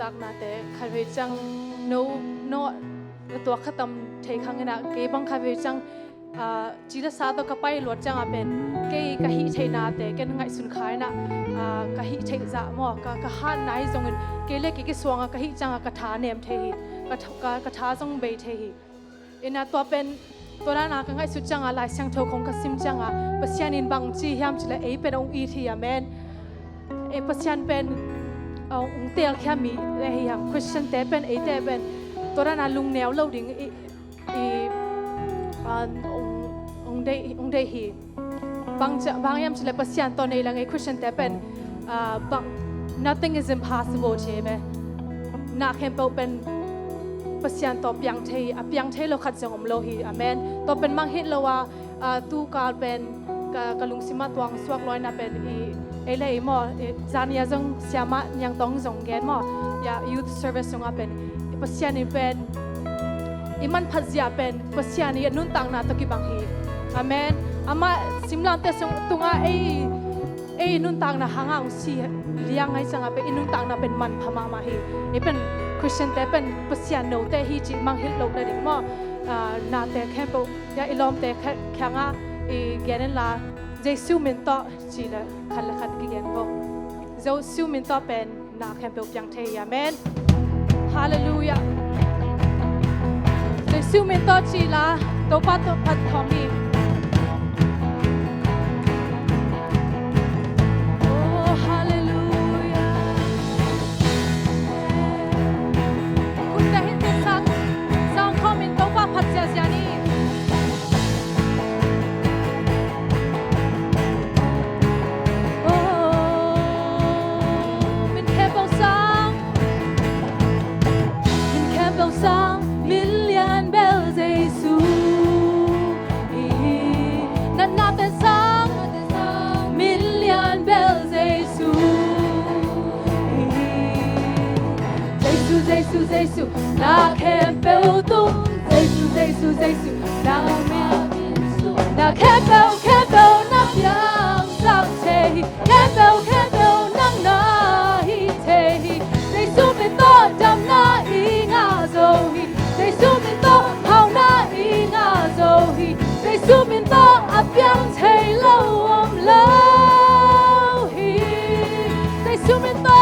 tak na te khalve chang noตัวขตำเทขังเงินเก็บังคับจังจีละสาตัวกับไปหลวดจังเป็นเกี่ยกะฮิเทนาเตกันไงสุนขายนะกะฮิเทจะหมอกะฮันไหนจงเกเล็กเกสวงกะฮิจังกะทาเนมเทหิกะทาจงเบเทหิอินาตัวเป็นตัวนั้นกันไงสุดจังลายเสียงโทของกสิมจังปัศยานินบังจียามจิละเป็นองค์อีทีอาเมนปัศยานเป็นองค์เตียลแค่มีเลยอย่างคริสเตียนเตเป็นเตเป็นตัวนั้นลุงแนวเล่าดิ่งองค์ได้ฮีบางยามจิเลปัสยานตอนในหลังคริสเตียนแต่เป็นnothing is impossible ใช่ไหมนักเห็นเป็นปัสยานต่อเปียงเทเราขัดจังอมโลหีอเมนต่อเป็นมังฮิตเราว่าตู้การเป็นกลุงสิมาตวงสวกลอยน่ะเป็นเลยหมอจานยาจงเสียมายังต้องจงแกนหมอยา youth service จงเป็นปัสยานี่เป็นมันพัฒนาเป็นปัสยานี่นุ่นต่างนาตะกี้บางทีอาเมนอามาสิมลันเตสงตุงนุ่นต่างนาหางองสีเลี้ยงไงจังเป็นนุ่นต่างนาเป็นมันพม่ามาฮีเป็นคริสเตียนแต่เป็นปัสยาโนแต่ฮีจิมังฮิลโลกได้ดิมอนาแต่แค่ปุ๊ยาอิลอมแต่แค่งาแกนลาเจสูมินโตจีละขัดกี่แกนปุ๊เจสูมินโตเป็นนาแค่ปุ๊ยังเทียอาเมนฮาเลลูยาเจสูมินโตจีละตัวปัตพัดทอมีna kempel tu Jesu na minsu na kempel na piang sak te kempel nang na hi te Jesu min to jam na i nga zo hi Jesu min to hao na i nga zo hi Jesu min to a piang te lo om lo hi Jesu min to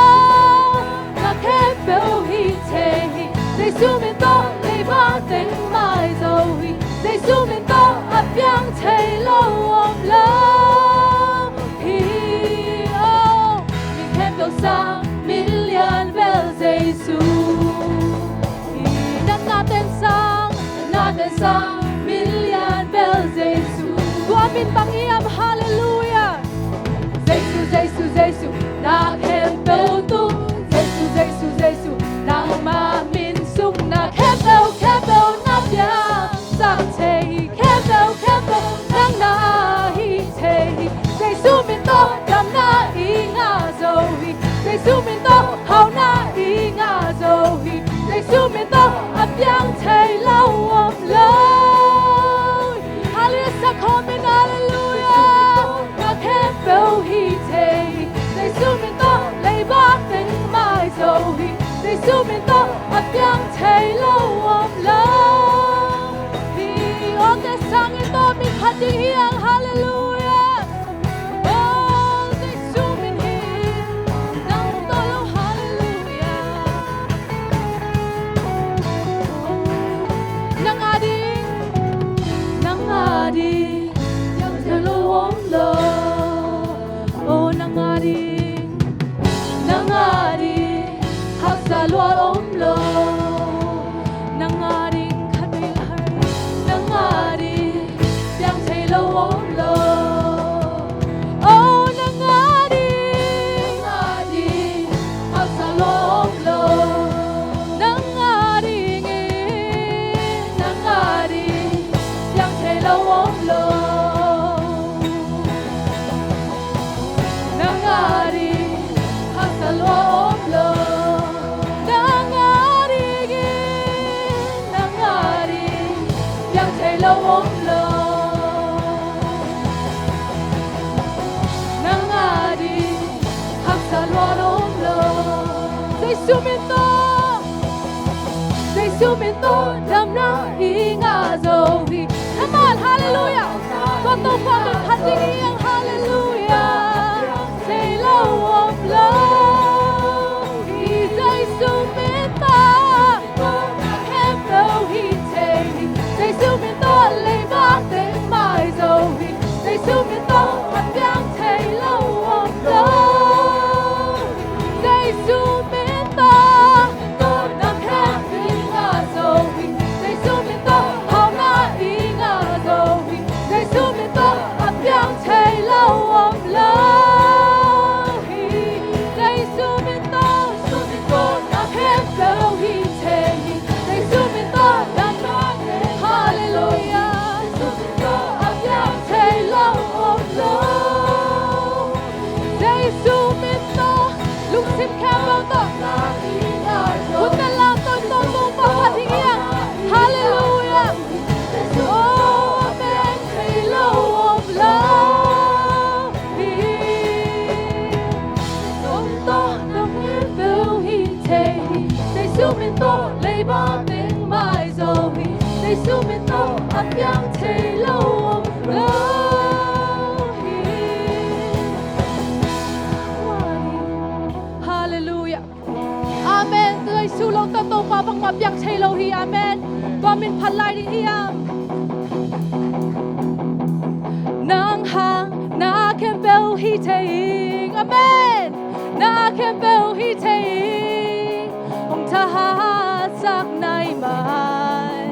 na kempel hi te Jesu min to lấy ba tình mai rồi Jesu min to ấp yang thấy lâu ôm lâu hi oh mình khen đầu sang million bell Jesu na tên sang million bell Jesu qua min bằng yam hallelujah Jesu na khen đầu tu Jesu na ma na kempel na piang sak te kempel nang na hi te Jesu min to dam na i nga zo hi Jesu min to hao na i nga zo hi Jesu min to a piang te lau om lo hallelujah komen hallelujah na kempel hi te Jesu min to lei ba tình mai zo hi Jesu min to a piang te lo om lo hi on the sang in to min hati hiang hallelujah oh Jesu min hi nang to lo hallelujah nang adi yang te lo om lo oh nang adi hak sa lo om lo nang adi khabil hai nang adi yang thei lo om lo oh nang adi hak sa lo om lo nang adi yang thei lo om lo nang adi hak sa lo om lo lo om lo nang adi hak sa lo om lo Jesu min to to đam na hi ngã dầu hi. Come on, hallelujah. Con tô qua mình phát đi nghiêng, hallelujah. Say lâu ôm lâu hi dây su miên ta. Em đâu hi thề hi dây su miên ta lấy bác tên mai dầu hi dây su miên ta mặt giang thề lâu ôm lâu dây su miên ta tôi nằm em hi ngã dầu hi dây su miên ta hao ngã hi ngã dầu hi dây su miên ta mặt giang thề lâu ôm lâu hi dây su miên ta tôi nằm em đâu hi thề hi dây su miên ta nằm hallelujah ấp giang thề lâu ôm lâu dây su miên ta lúc xin kêu bao taคุณแต่ละต้นต้นมุมมาพัดที่เงี้ย hallelujah oh amen ให้โลกโลกต้นต้นน้ำเงี้ยเบลหินเทใจสู้มินโตเลยบ้าเต็งไม่โซฮีใจสู้มินโตอับยังเทโลกโลก hallelujah amen เลยสู้ลงต้นโตฟ้าบังคับยังเทโลฮี amen ก็มินพันลายดีเฮียมนางหางนาแคมเบลฮีเทอิง amen นาแคมเบลฮีเทอิงองค์ทหารจากในมัน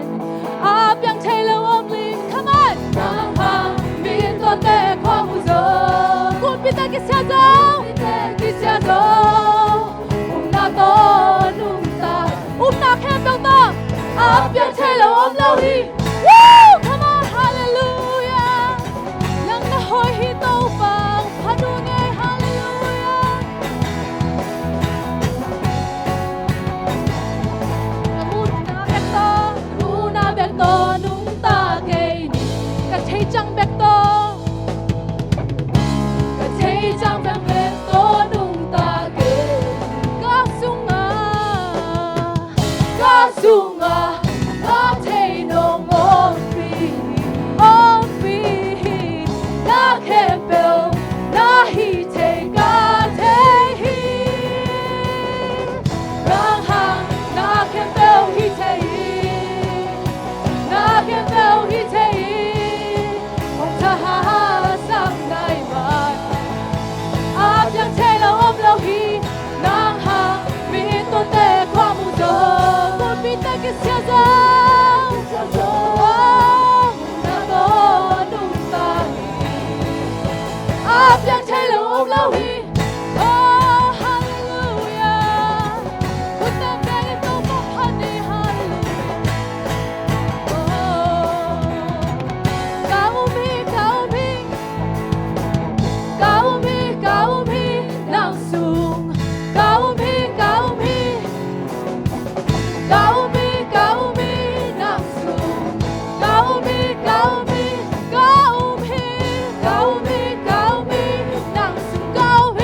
อาบยังเทโลอมลิง come on นางหางมีตัวเตะความอุโสกุนปิตากิเซียโซกิเซียโซนาโตนุมตานาแคมเบลโตอาบยังเทโลอมเลวฮี Woo come on hallelujah ลังนะหอยฮีโตฟังพาดูไง hallelujah มูนาเบกโตนุ่งตาเกนีกะเทจังเบกโตกะเทจังเบกโตนุ่งตาเกกะสุงากะเทโนโมฟีโอฟีนาเคเบลนาฮีเทกาเทฮีรังหังนาเคเบลฮีเทนาเคเบลฮีเทองค์ทหารสักในมันอาบยังเทโลอมโลฮีนางหางมีตัวเตะความอุโสกุนปิตากิเซียโซนาโตนุมตาอาบยังเทโลอมโลฮีโอ้ hallelujah คุณแต่แม่ก็มาพันดี hallelujah โอ้เก้ามีเก้ามีเก้ามีเก้ามีนางสูงเก้ามีเก้ามีเก้ามีเก้ามีนางสูงเก้ามีเก้ามีเก้ามีเก้ามีเก้ามีนางสูงเก้ามี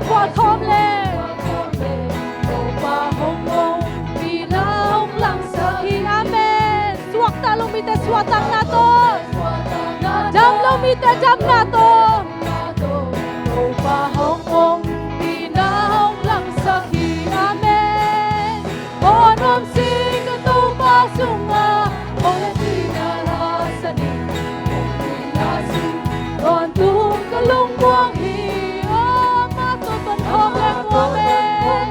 qua khom lên Opa hong hong Bilang lang sa amen Suwak talong mite suwatang nato Jam long mite jam nato Opa hong hong Bilang lang sa amen Onom sing kato pa sunga Olet pinarasa ni Pinasi Ron tung kalong buang hi Matuton hong leng wamen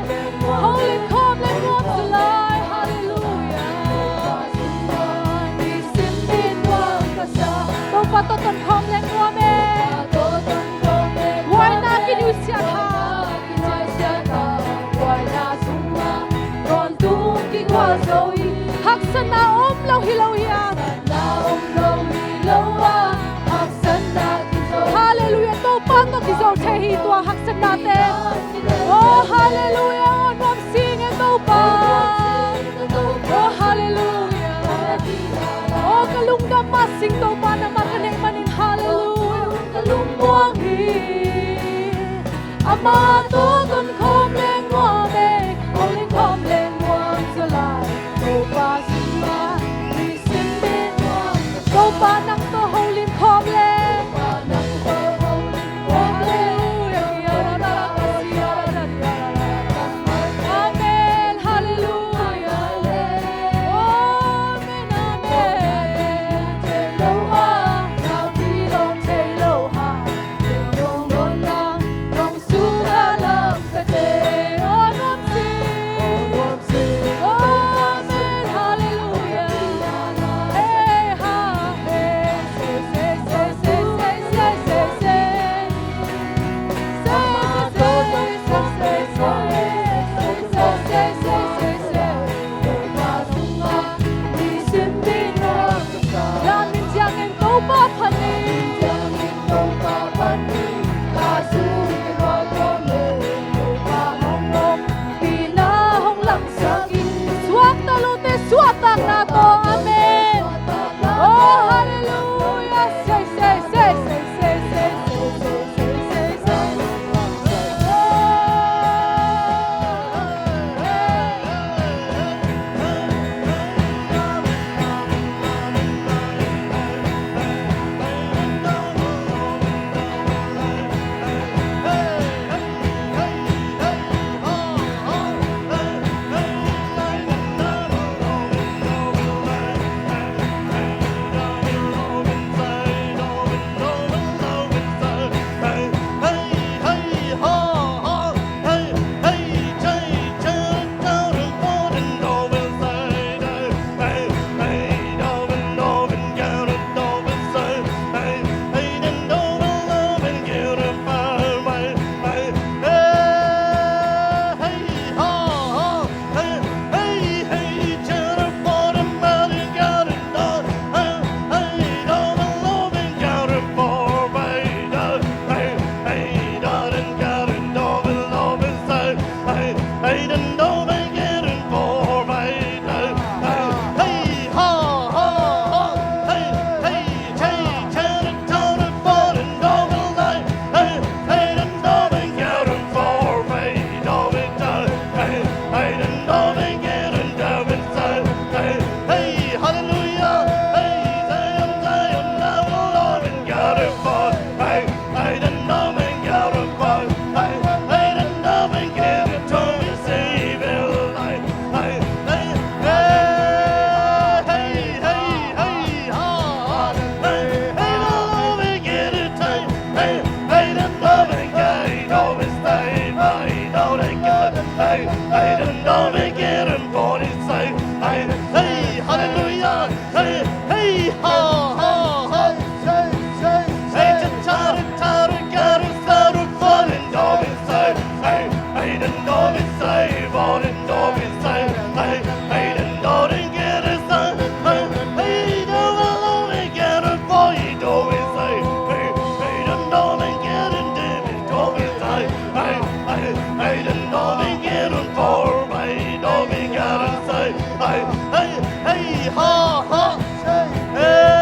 Holy kom leng wam salay Hallelujah Isimpin wang kasa Tau patuton kom leng wamen Huwag na kinusiya ka Huwag na sunga Ron tung kikwa zoe Haksan na umlaw hilaw yan Hallelujah Tau pato kisaw tehi tua haksan natin Oh hallelujah On wam sing and tau pa Oh hallelujah Oh kalungdam masing tau pa na makaning maning hallelujah Kalungbuang hi Ama tuton kom leng wame Oling kom leng wam salay Tau pa sima Isimbin wam Tau pa nang to holing kom leng Suwatang nato, amen. Oh, hallelujah. Say, say, say, say, say, say, say, say, say, say. Hey, ha, ha, hey.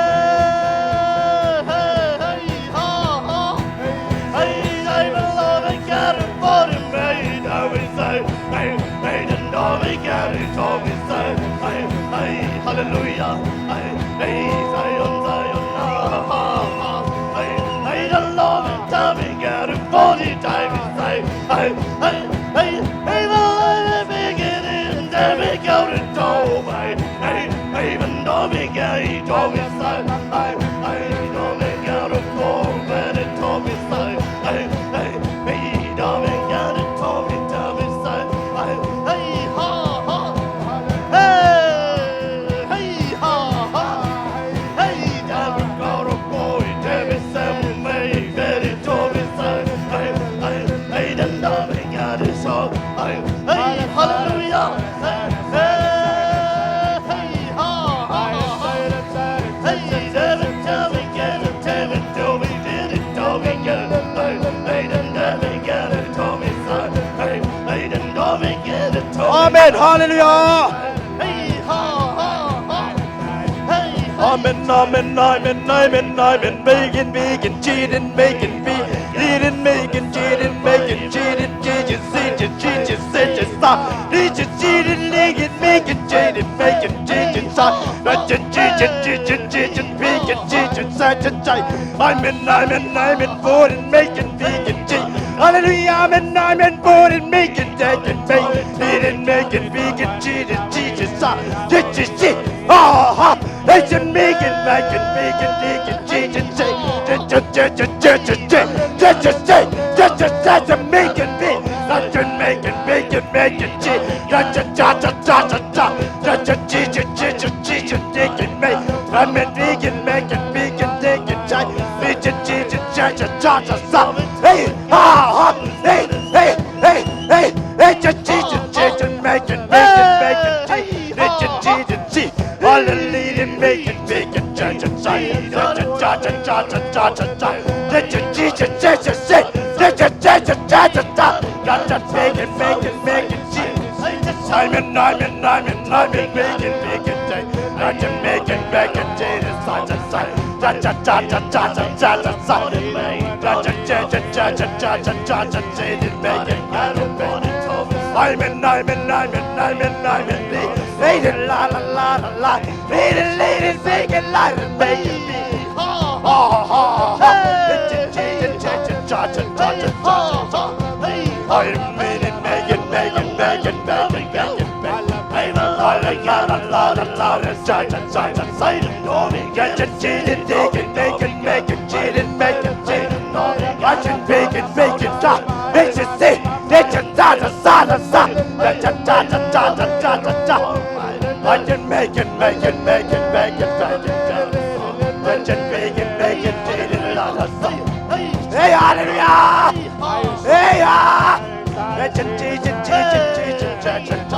Amen, hallelujah. Amen, amen, amen, amen, amen. Making, making, cheating, making, leading, making, cheating, making, cheating, cheating, cheating, cheating, cheating, stop. Cheating, cheating, making, cheating, making, cheating, stop. Cheating, cheating, cheating, cheating, making, cheating, cheating, cheating. Amen, amen, amen, born and making, vegan, cheating. Hallelujah, amen, amen, born and making, cheating, leading, making, vegan, cheating, cheating, stop. Cheating, cheating, ha. Nation making, cheating, cheating, making, Hey,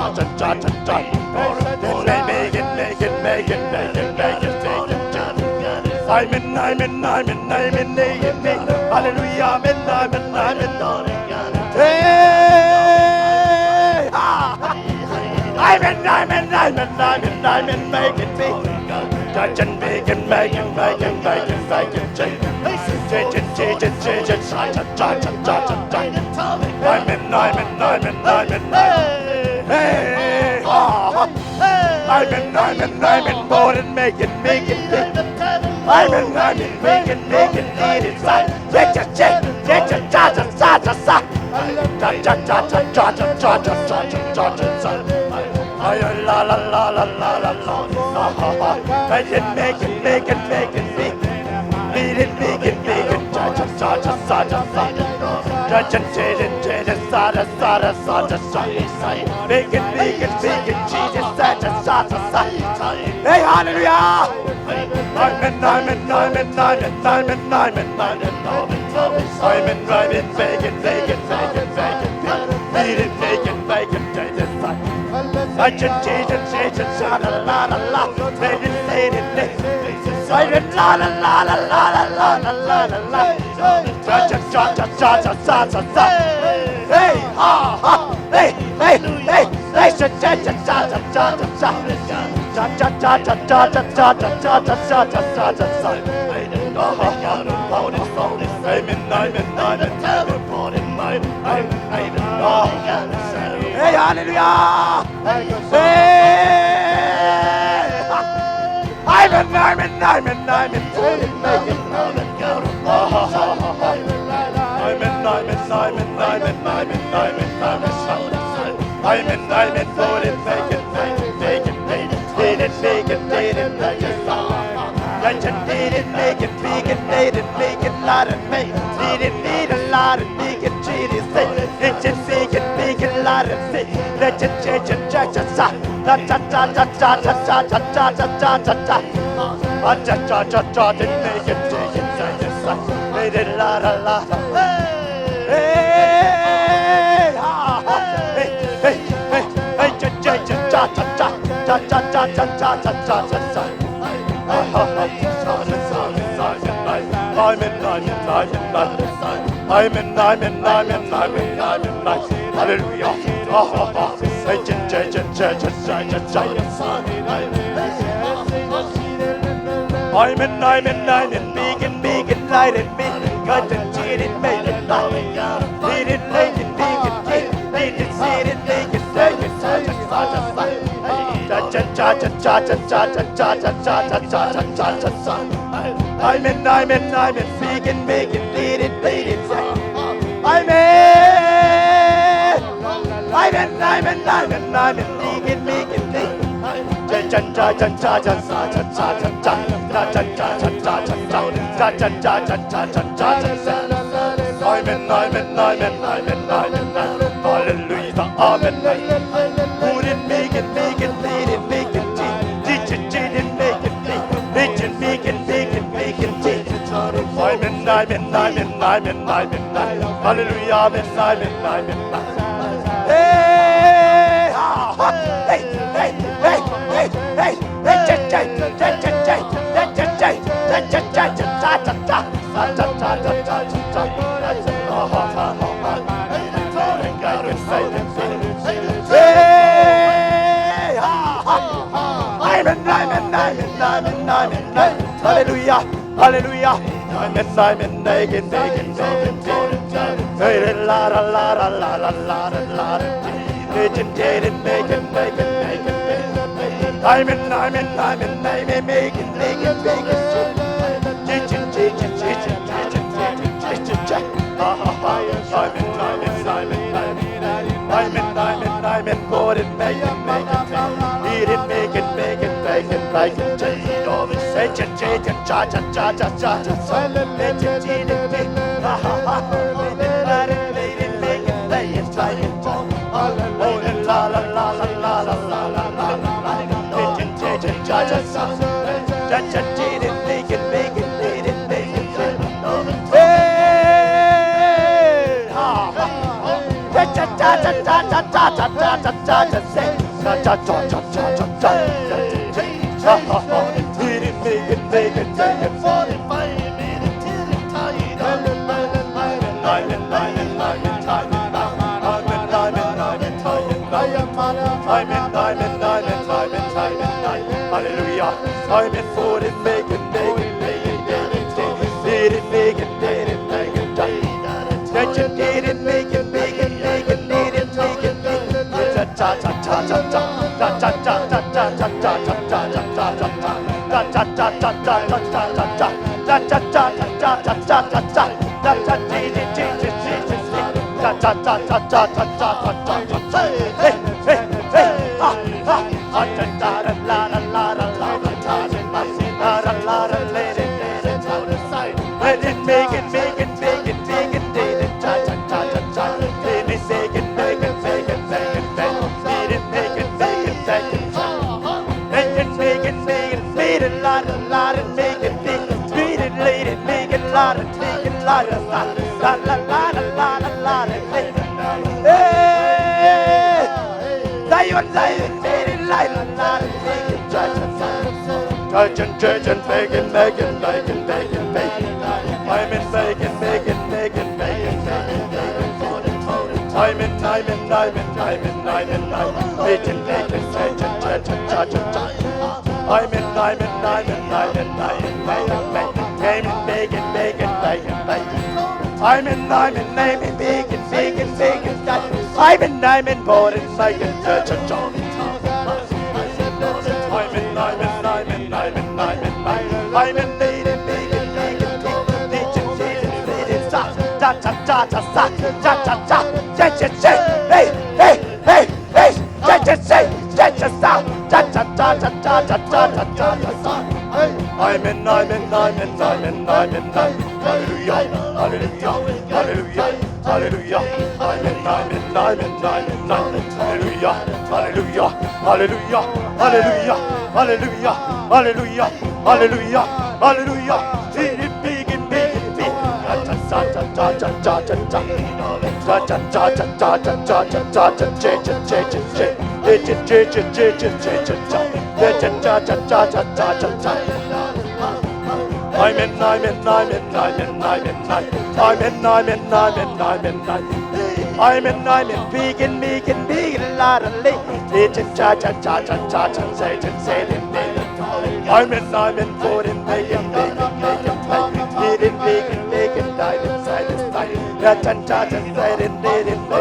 hallelujah! Hey, I'm born and make it. I'm making need inside. I can make it. Need it, make it. Hey, hallelujah! Hey, hallelujah! Hey! I'm in, making, lot of me. Need a lot of vegan cheese. It's a vegan lot of me. Let's change it, cha cha cha cha cha cha cha cha cha cha cha cha cha cha cha. Cha cha cha cha, didn't make it, take it, made it la la la. Hey, hey, hey, hey, hey, cha cha cha cha cha cha cha cha cha cha cha cha cha. I'm in, hallelujah. I'm in, vegan, light and me. Got the cheat and make it light. Need it, make it, vegan, need it, see it, make it, take it, cha cha cha cha cha cha cha cha cha cha cha cha cha cha cha. I'm in, vegan, need it, bleed it. I'm in, vegan, cha cha cha cha cha cha cha cha cha cha cha cha cha cha cha. I'm in, hallelujah, amen. Put it, make it, lead it, make it, teach it, make it, teach it, make it, teach. I'm in, hallelujah, amen. Hey, hey, hey, hey, hey, hey, hallelujah, hallelujah. I'm in, naked, hey, la la la la la la la la. Make it, I'm in, make it. I'm in, put it, make it. Eat it, make it. Say it, cha cha cha cha cha cha. Make it, eat it, ha ha ha. Make it, lay it, try it. Oh, la la la la la la la la la. Make it, cha cha cha. Cha cha, eat it, make it, eat it. Hey, ha ha. Cha cha cha cha cha cha cha cha cha cha cha. Say cha cha cha cha cha cha. Ha ha ha. Eat it, make it. Hallelujah. I'm in for it, make it. Did it, make it. Let you did it, make it. Need it, cha cha cha cha cha cha cha cha cha cha cha cha cha Church and bacon. I'm in bacon. I'm in. I'm in board and bacon. Church and John. I'm in. I'm in needed vegan vegan vegan vegan sa cha cha cha cha sa cha cha cha cha cha cha hey hey hey hey cha cha cha cha cha sa cha cha cha cha cha cha cha cha cha I'm in hallelujah hallelujah hallelujah hallelujah I'm in hallelujah hallelujah hallelujah hallelujah hallelujah hallelujah hallelujah hallelujah big cha cha cha cha cha cha cha cha cha cha cha cha cha cha cha cha cha I'm in vegan la la la cha cha cha cha cha cha say I'm in food and vegan vegan diet inside cha cha cha say I'm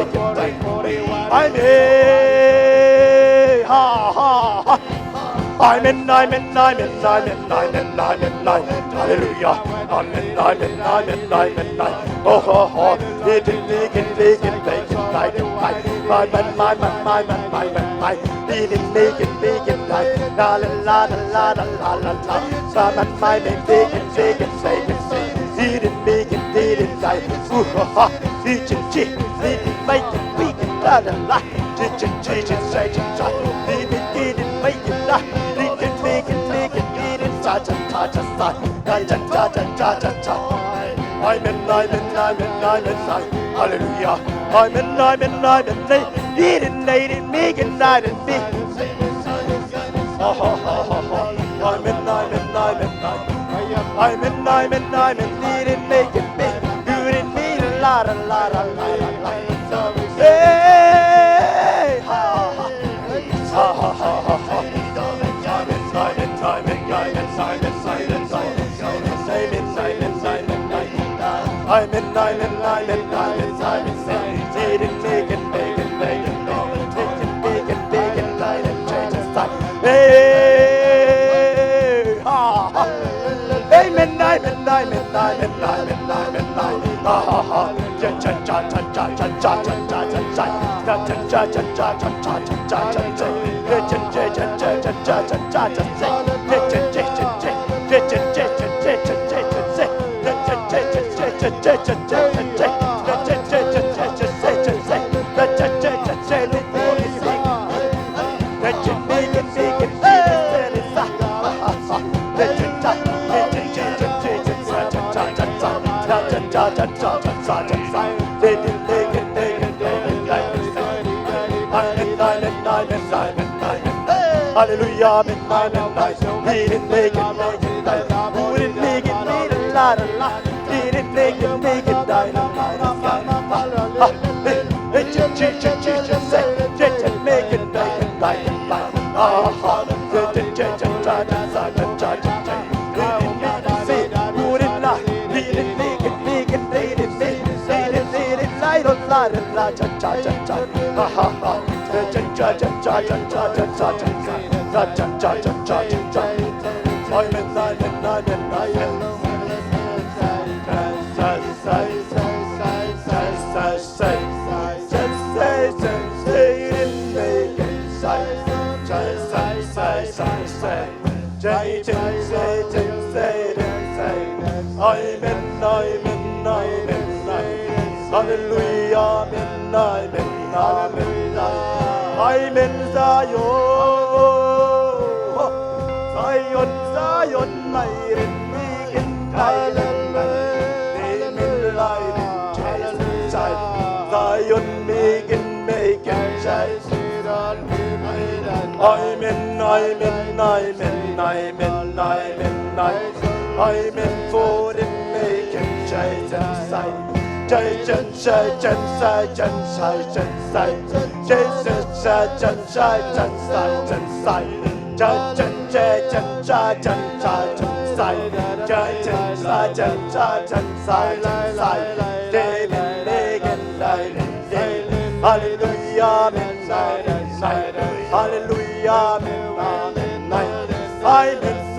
ha ha ha I'm in hallelujah I'm in oh vegan vegan diet my vegan diet la la la la la la la my vegan eating vegan diet vegan la la la vegan I'm in hallelujah I'm in eating vegan diet and me I'm in eating vegan you didn't need a lot hey ha ha ha I'm in eating vegan diet and changes time hey ha amen ha ha ha cha cha cha cha cha cha cha cha cha cha cha cha cha cha cha cha cha cha Hallelujah, I'm in eating vegan wouldn't make it need a lot eating vegan diet make it Hallelujah, I'm in Zion, Zion, night and vegan island, Zion, vegan child. I'm in food and making child inside. Hallelujah, hallelujah, I'm in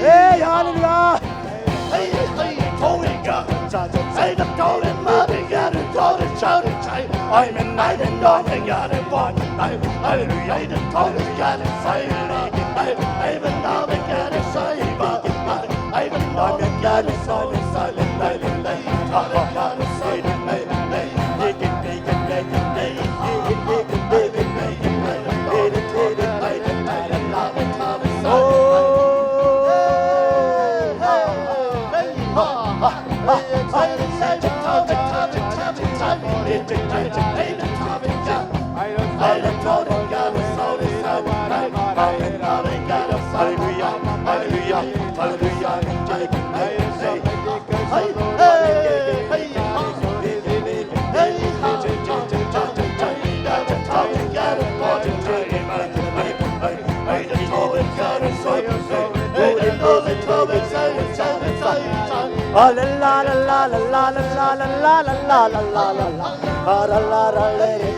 Hey, hallelujah! Say the golden mother, got it, told it, shouted, I'm in, got it, one, hallelujah, the told it, got it, silent, I've been now, got it, silent, I've been now, got it, silent, got it, silent, La la la la la la la la la la la la la la la la la let it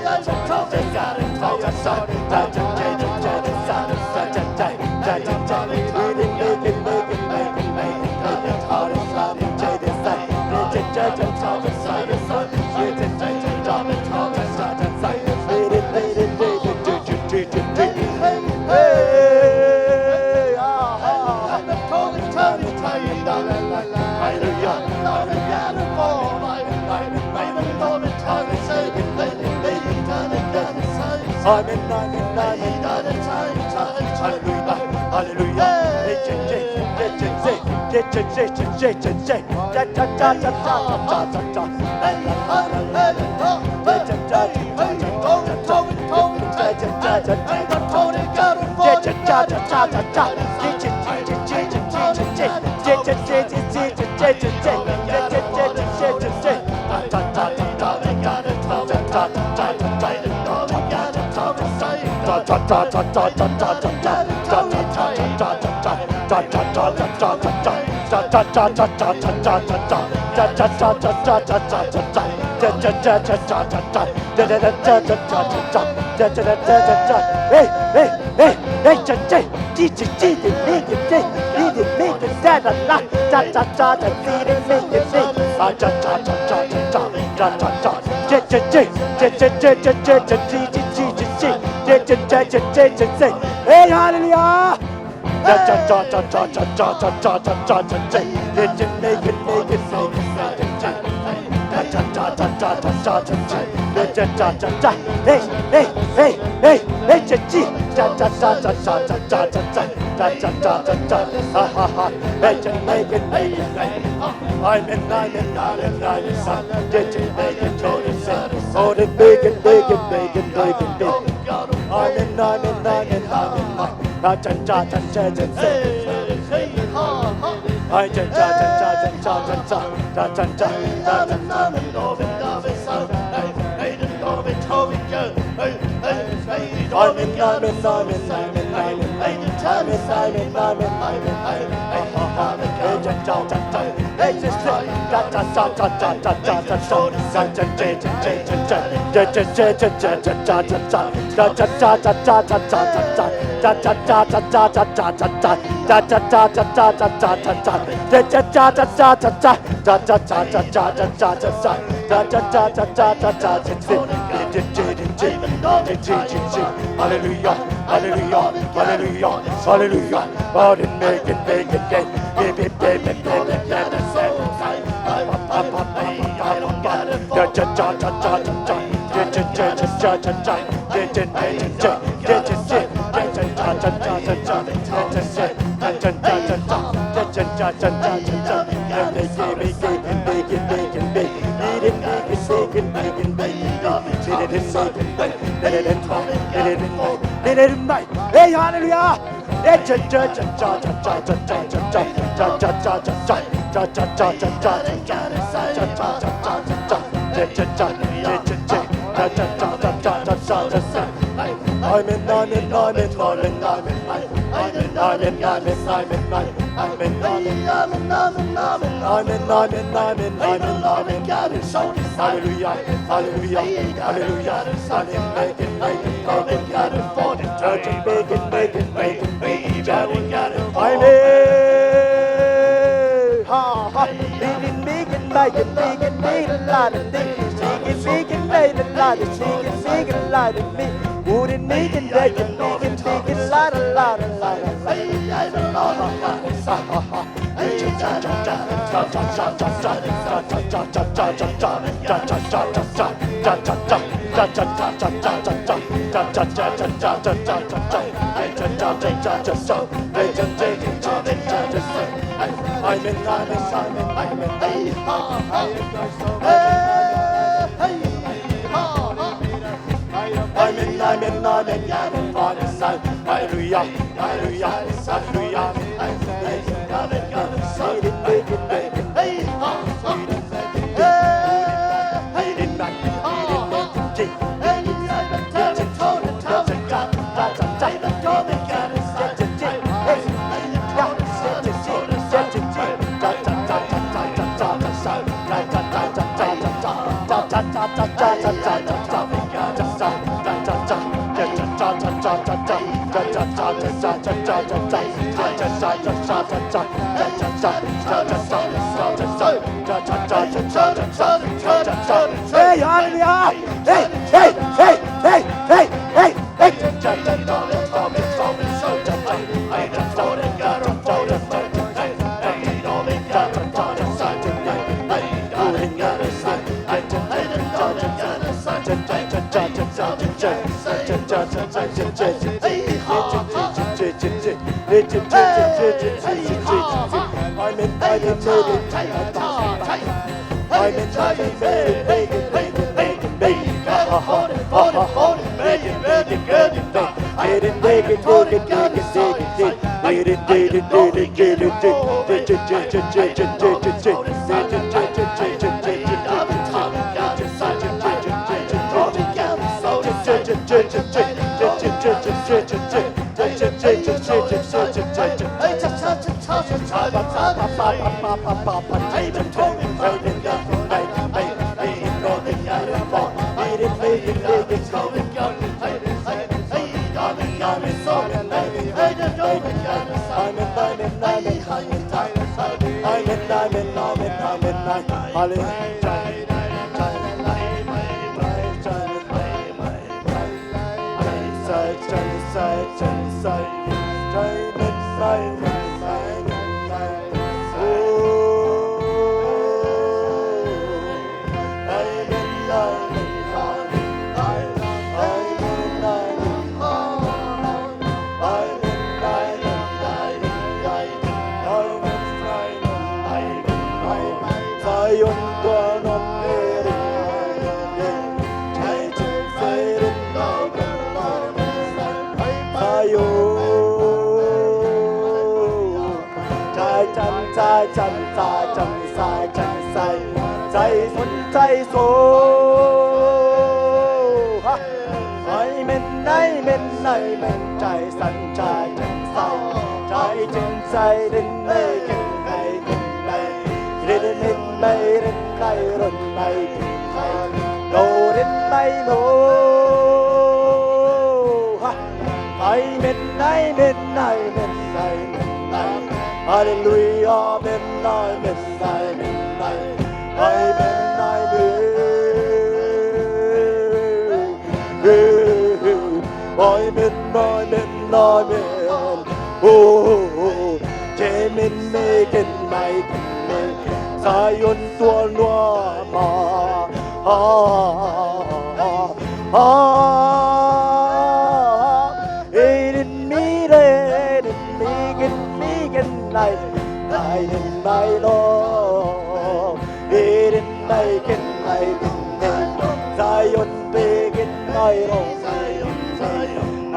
Hey, hallelujah! Hallelujah, hallelujah, hallelujah, hallelujah. God in making, Hey, hallelujah! I'm in, Wouldn't make it right, make it la la la la Hallelujah, hallelujah, hallelujah. Hey, hallelujah! Hey, hey, hey, hey, hey, hey, hey!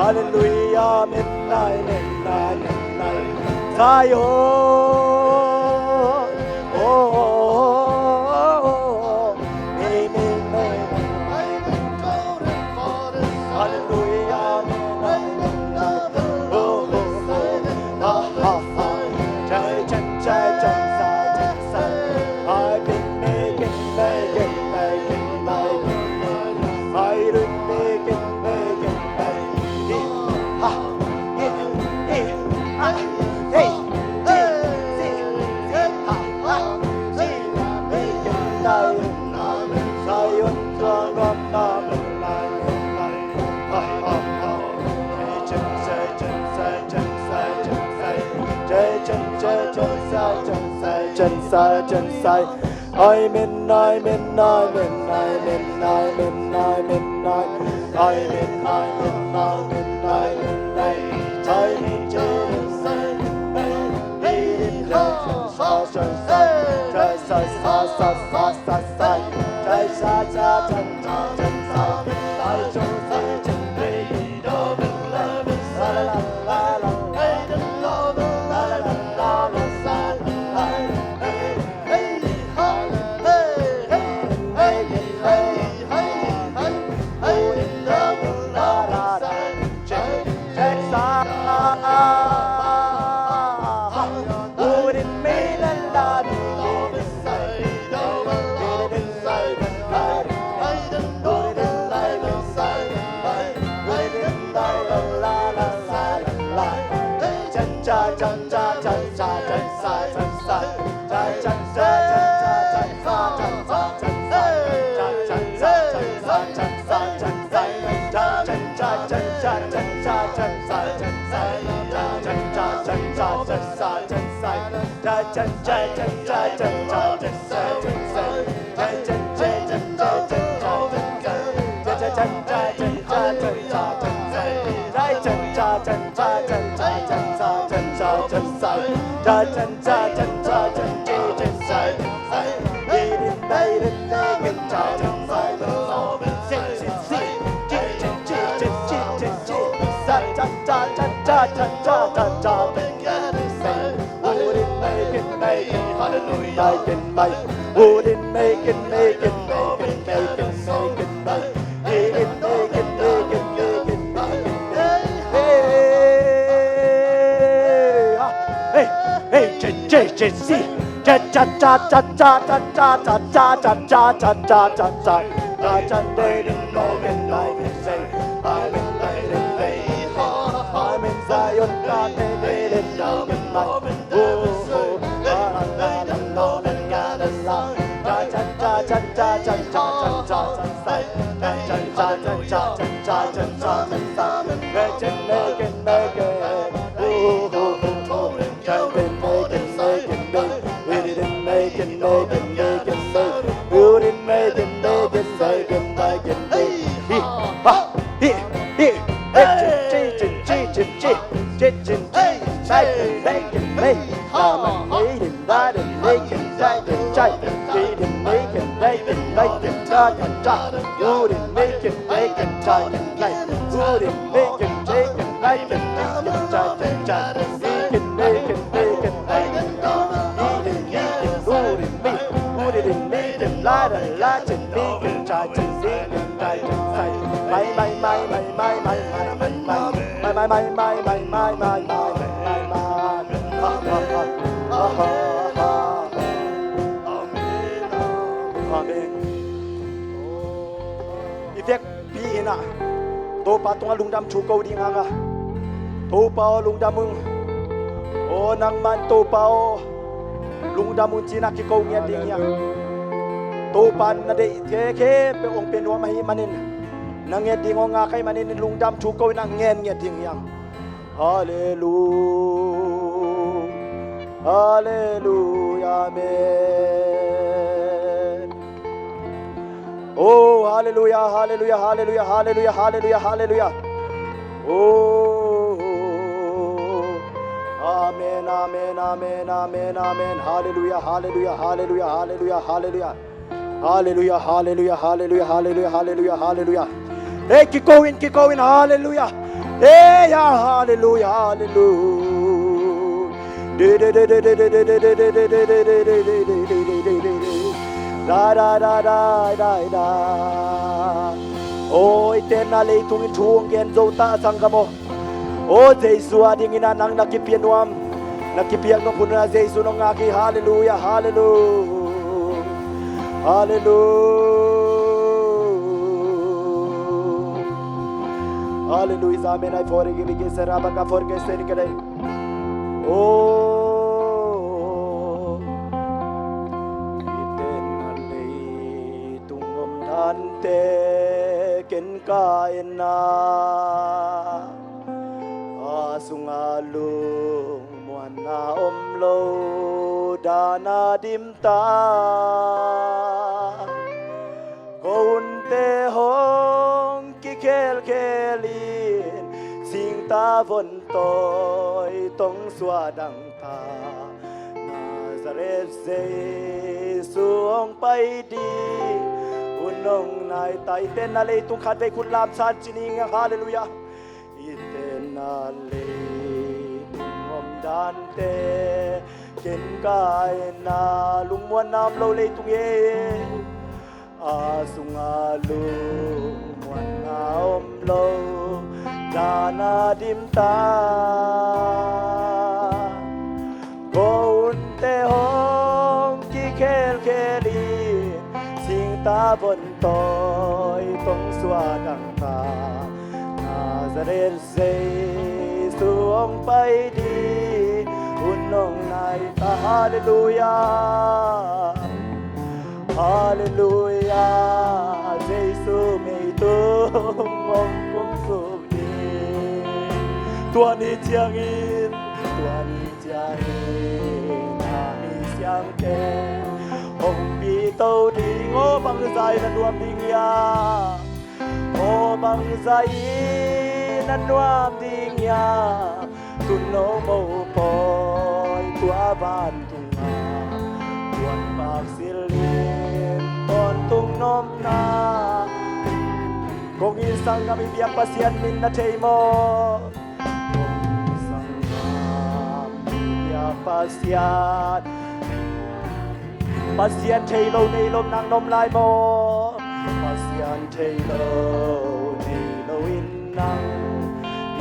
Hallelujah, midnight, midnight, midnight, Zion. Oh, amen, amen. Hallelujah, midnight, midnight, oh, chân sai ai men ai men ai men ai men ai men ai men ai ai men ai men ai men ai men ai ai men chân sai ai sa sa sa sa sa sa sa sa sa ai sa sa chân chân sa ai chân sai chân đây đó la la la la la Wouldn't make it, make it, make it, make it, make it, make it, make it, make it, make it, make it, hey, hey, J, cha cha cha cha cha cha cha cha cha cha cha cha cha cha cha. I just didn't know it, I can say, I'm in I'm in Zion, God, they didn't know it, oh, la la la la la. Ifek piina to patunga lungdam chukau di nga to pao lungdamung o nang man to pao lungdamun china kikau ngia ding yang to pan na de ke pe ong penwa mahi manin nang ngia ding nga kai manin lungdam chukau nang ngen ngia ding yang hallelujah hallelujah amen. Oh, hallelujah, hallelujah, hallelujah, hallelujah, hallelujah, hallelujah. Oh, amen, amen, amen, amen, amen. Hallelujah, hallelujah, hallelujah, hallelujah, hallelujah. Hallelujah, hallelujah, hallelujah, hallelujah, hallelujah, hallelujah. Hey, keep going, hallelujah. Hey, yeah, hallelujah, hallelujah. Da da da da da da. Oh, itena leitung chuang gen zo ta sangkamo. Oh, Jesu ading ina nang nakipianuam, nakipiak no kuna Jesu no ngaki. Hallelujah, hallelujah, hallelujah, hallelujah. Amen. I forgive you, Saraba ka forgive seni kadai. Oh. Ante ken kaina asungalung muana om lo dana dim ta Gôn tê hong ki khel khelin Sing ta vốn tôi tông xóa đằng ta Nazareth Giêsu ông bay đi Unong nai tai ten na lei tung khat ve kun lam san chining hallelujah Iten na lei tung om dan te ken kai na lung muan nam lo lei tung ye Asunga lung muan na om lo dana dim ta Goun te hong ki khel khelin Sing ta vốn tôi tông xóa đằng ta Nazareth Giêsu ông bay đi Unong nai ta hallelujah Hallelujah Giêsu mei tung ông cũng sụp đi Tua ni chiang in Nami siang ke Ông bị tàu đi ngô bằng dài là nuông đi nha Ngô bằng dài là nuông đi nha Tùn nô mâu bòi tua van tung nga Tuan bạc xìl liên Tôn tung nôm na Kung isang kami biyak pasyan min na chay mo Kung isang kami biyak pasyan Pasyan thay lâu nay lom nang nom lai mo Pasyan thay lâu nay lâu in nang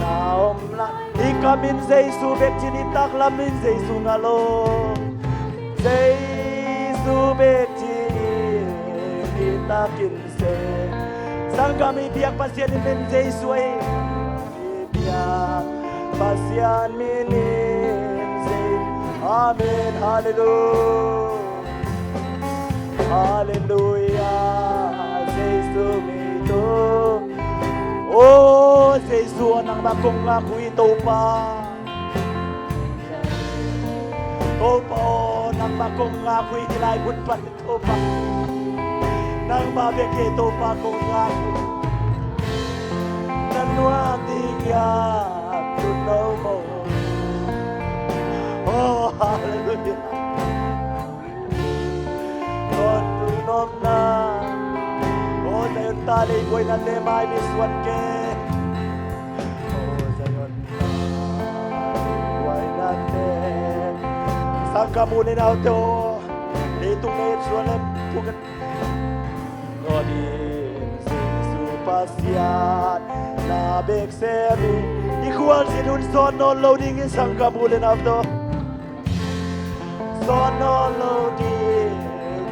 Naom la Ikamin Giêsu bek chinitak lamin Giêsu ngalo Giêsu bek chinitakin se Sang kami biyak pasyan min Giêsu ay Biyak pasyan minin Giêsu Amen hallelujah Hallelujah Giêsu mito Oh Giêsu nang bakong ngaku ito pa Topa nang bakong ngaku ikilay bunpan ito pa Nang babek ito pa kong ngaku Nang nuatingyan tunaw mo Oh hallelujah Lord, tunom na O sayon talay boy na lemay miswan ke O sayon talay boy na te Sangka muli na ito Ditong na Jerusalem Pugan Godin Giêsu pasyan Nabek seri Ikual sinun sono loading Sangka muli na ito Sono loading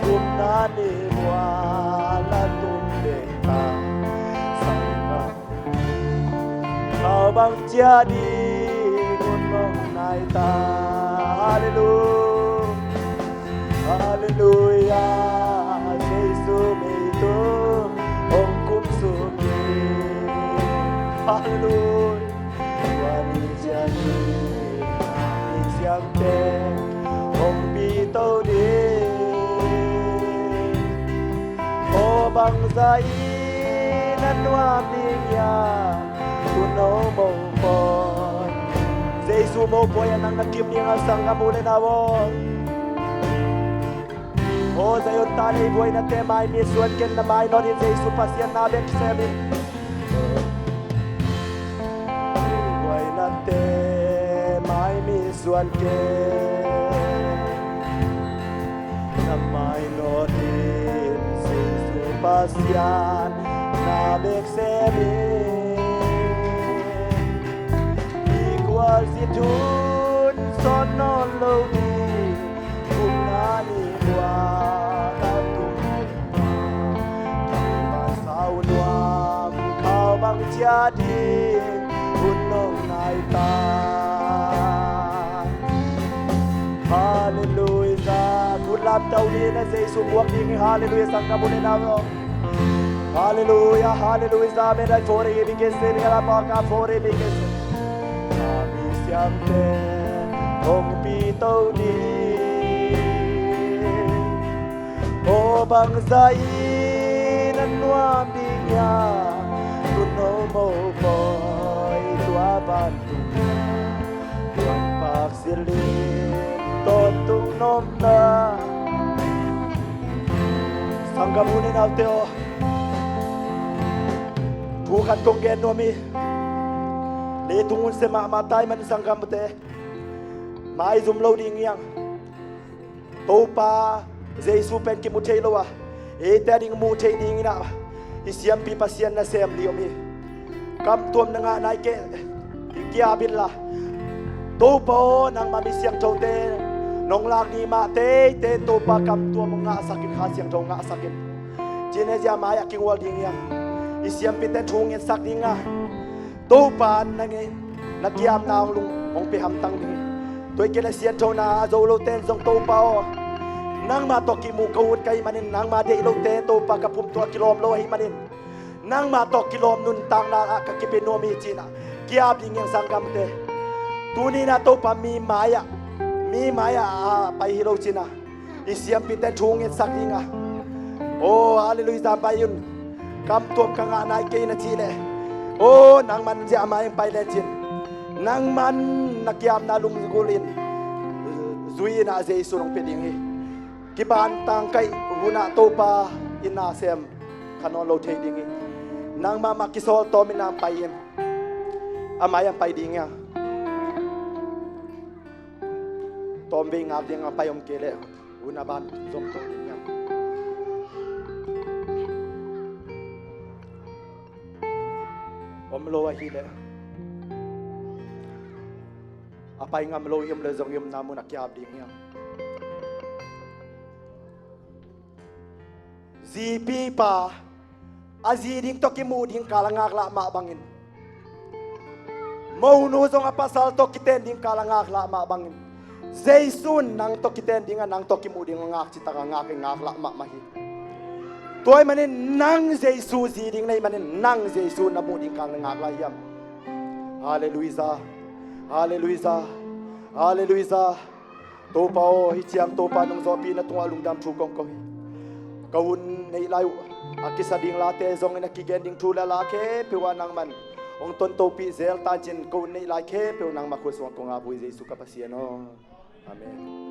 Kumnani wala tumbeka Sangka Kau bang jadi Gunung naita Hallelujah Hallelujah Giêsu mito Ông cũng suki Hallelujah Wani jadi Nani siang te Ông bito di O bang zai nan nuam niya Tuno mo pon Giêsu mo po yan ang nagkim niya sang kamuli na won O sayon tanay buhay na temay misuan ken na may nonin Giêsu pasyan nabek semin Buhay na temay misuan ken Na may nonin pasyan nabek semin Igual situn sonon lodi Kumnani wala tumpa Masaw nuam kau bang jadi Unong naita Hallelujah Kulap daw din na Giêsu buwak ding hallelujah sang kamuli na mo Hallelujah hallelujah amen ay fore ibigin sila pa ka fore ibigin Kami siyempre hong pi tâu đi ô bằng dây nan nuam đi nhà tuân nô mô phôi tua ban tuân bạc xịt lin tôn tung nom na sanggamunin alteo Tuhan kong gen nomi le tungun se ma matai man sanggam te mai zum lo ding yang to pa jesu pen ki mu thei lo wa e ta ding mu thei ding na isiam pi pasian na sem li omi kam tuam na nga nai ke kia bin la to pa nang ma mi siang tho te nong lak ni ma te to pa kam tuam nga sakin kha siang tho nga sakin jine ja ma ya king wal ding yang isiam pi te thung en sak ding nga to pa na nge na kiam naong lung ong pi ham tang ding tôi kia là xiên trâu na dâu lâu tên dòng tô bao nang ma to ki mu kawut kay manin nang ma de lâu tên tô pa kapum to kilom lo hi manin nang ma to kilom nun tang na ka kipino mi china kia bing yang sanggam te tu ni na tô pa mi maya pai hi lo china isiam pi ten thung en sak dinga oh hallelujah bayun kam tuam ka nga nai ke na chile oh nang man ja ma yang pai le chin nang man nakiam na lumgulin zui na jesu rong peding hi kiban tang kai huna to pa ina sem kanon lo thei ding hi nang ma makisol to minam paiem amayam pai ding ya tom bing ab ding payom kele huna ban zom to ding ya om lo hi le apa ingam lo yum le zong yum namu nak yab ding yang zipi pa azi ding to kimu ding kalangak la ma bangin mau nu zong apa sal to kiten ding kalangak la ma bangin zaisun nang to kiten ding nang to kimu ding ngak cita ngak ngak la ma mahi toy manin nang zaisu zi ding nei manin nang zaisu na mu ding kalangak la yam hallelujah Hallelujah, Hallelujah. Topa o hichiam topa nung zopi na tunga lungdam chukong ko. Kawun na ilayo. Akisa ding late zong na kigending chula lake piwa nang man. Ong ton topi zel tajin kawun na ilake piwa nang makuswang ko nga buhay Jesu kapasyan. Amen.